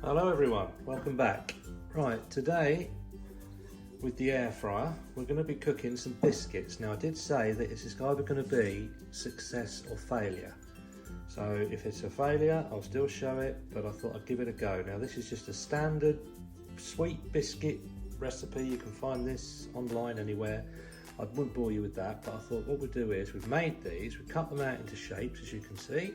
Hello everyone, welcome back. Right, today with the air fryer we're going to be cooking some biscuits. Now I did say that this is either going to be success or failure. So if it's a failure I'll still show it, but I thought I'd give it a go. Now this is just a standard sweet biscuit recipe. You can find this online anywhere. I wouldn't bore you with that, but I thought what we'll do is we've made these, we've cut them out into shapes as you can see.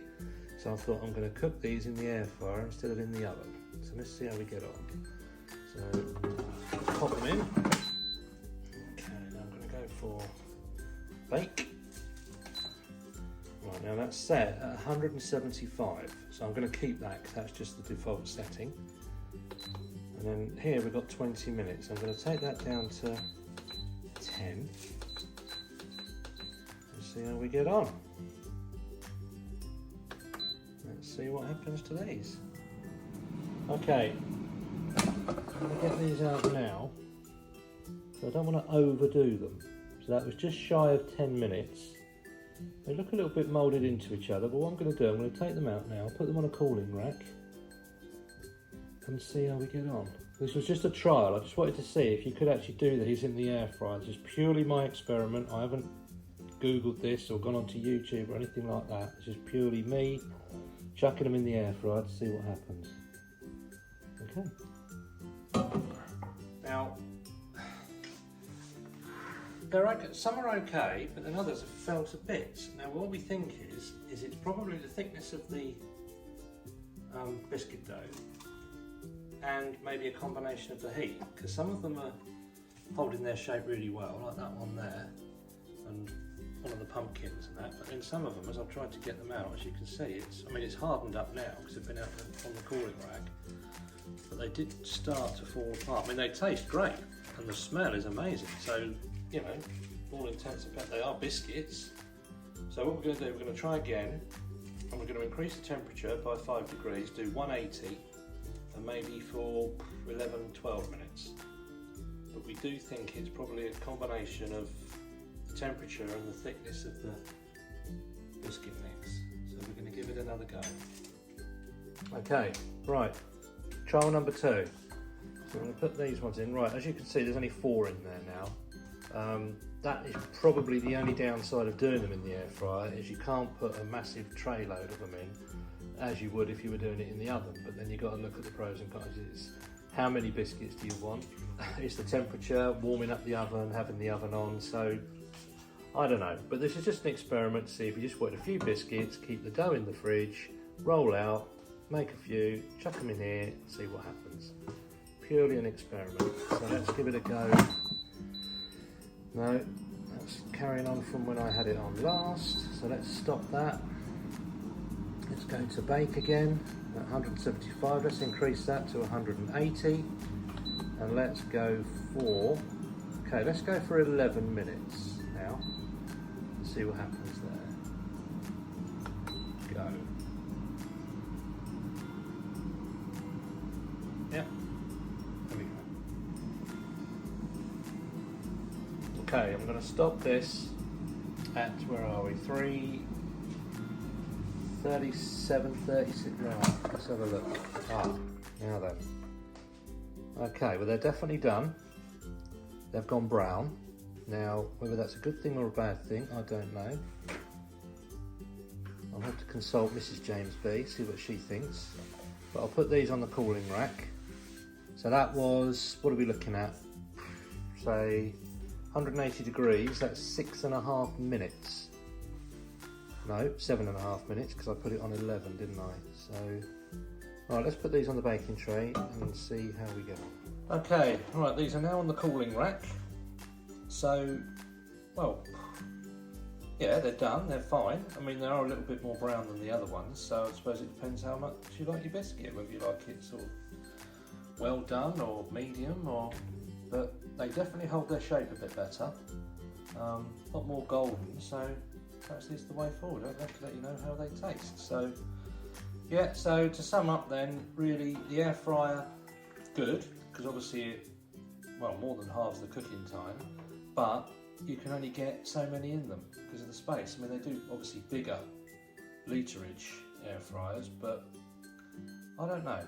So I thought I'm going to cook these in the air fryer instead of in the oven. So let's see how we get on. So pop them in. Okay, now I'm going to go for bake. Right, now that's set at 175. So I'm going to keep that because that's just the default setting. And then here we've got 20 minutes. I'm going to take that down to 10. And see how we get on. Let's see what happens to these. Okay, I'm going to get these out now, so I don't want to overdo them. So that was just shy of 10 minutes. They look a little bit moulded into each other, but what I'm going to do, I'm going to take them out now, put them on a cooling rack and see how we get on. This was just a trial. I just wanted to see if you could actually do these in the air fryer. This is purely my experiment. I haven't Googled this or gone onto YouTube or anything like that. This is purely me chucking them in the air fryer to see what happens. Okay. Now, some are okay, but then others have fell to bits. Now, what we think is it's probably the thickness of the biscuit dough and maybe a combination of the heat, because some of them are holding their shape really well, like that one there, and one of the pumpkins and that. But then some of them, as I've tried to get them out, as you can see, it's hardened up now because they've been out on the cooling rack. But they did start to fall apart. I mean, they taste great and the smell is amazing. So, you know, all intents and purposes, they are biscuits. So what we're going to do, we're going to try again, and we're going to increase the temperature by 5 degrees, do 180, and maybe for 11, 12 minutes. But we do think it's probably a combination of the temperature and the thickness of the biscuit mix. So we're going to give it another go. Okay, right. Trial number 2. So I'm going to put these ones in. Right, as you can see, there's only 4 in there now. That is probably the only downside of doing them in the air fryer, is you can't put a massive tray load of them in, as you would if you were doing it in the oven. But then you've got to look at the pros and cons. It's how many biscuits do you want? It's the temperature, warming up the oven, having the oven on. So I don't know. But this is just an experiment to see if you just want a few biscuits, keep the dough in the fridge, roll out, make a few, chuck them in here, see what happens. Purely an experiment. So let's give it a go. No, that's carrying on from when I had it on last. So let's stop that. Let's go to bake again at 175. Let's increase that to 180. And let's go for, okay, let's go for 11 minutes now. And see what happens there. Go. Yep, there we go. Okay, I'm going to stop this at, where are we, 3:37, 36, right, let's have a look. Now then. Okay, well they're definitely done. They've gone brown. Now, whether that's a good thing or a bad thing, I don't know. I'll have to consult Mrs. James B, see what she thinks. But I'll put these on the cooling rack. So that was, what are we looking at? Say 180 degrees, that's 6.5 minutes. No, 7.5 minutes, because I put it on 11, didn't I? So, all right, let's put these on the baking tray and see how we get on. Okay, all right, these are now on the cooling rack. So, well, yeah, they're done, they're fine. I mean, they are a little bit more brown than the other ones, so I suppose it depends how much you like your biscuit, whether you like it sort of well done or medium, but they definitely hold their shape a bit better. A lot more golden, so perhaps this is the way forward. I'll have to let you know how they taste. So yeah, so to sum up then, really the air fryer, good, because obviously it, well, more than halves the cooking time, but you can only get so many in them because of the space. I mean, they do obviously bigger literage air fryers, but I don't know.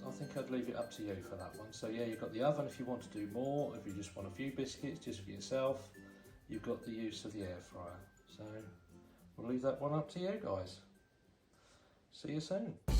I think I'd leave it up to you for that one. So yeah, you've got the oven if you want to do more, if you just want a few biscuits just for yourself. You've got the use of the air fryer. So we'll leave that one up to you guys. See you soon.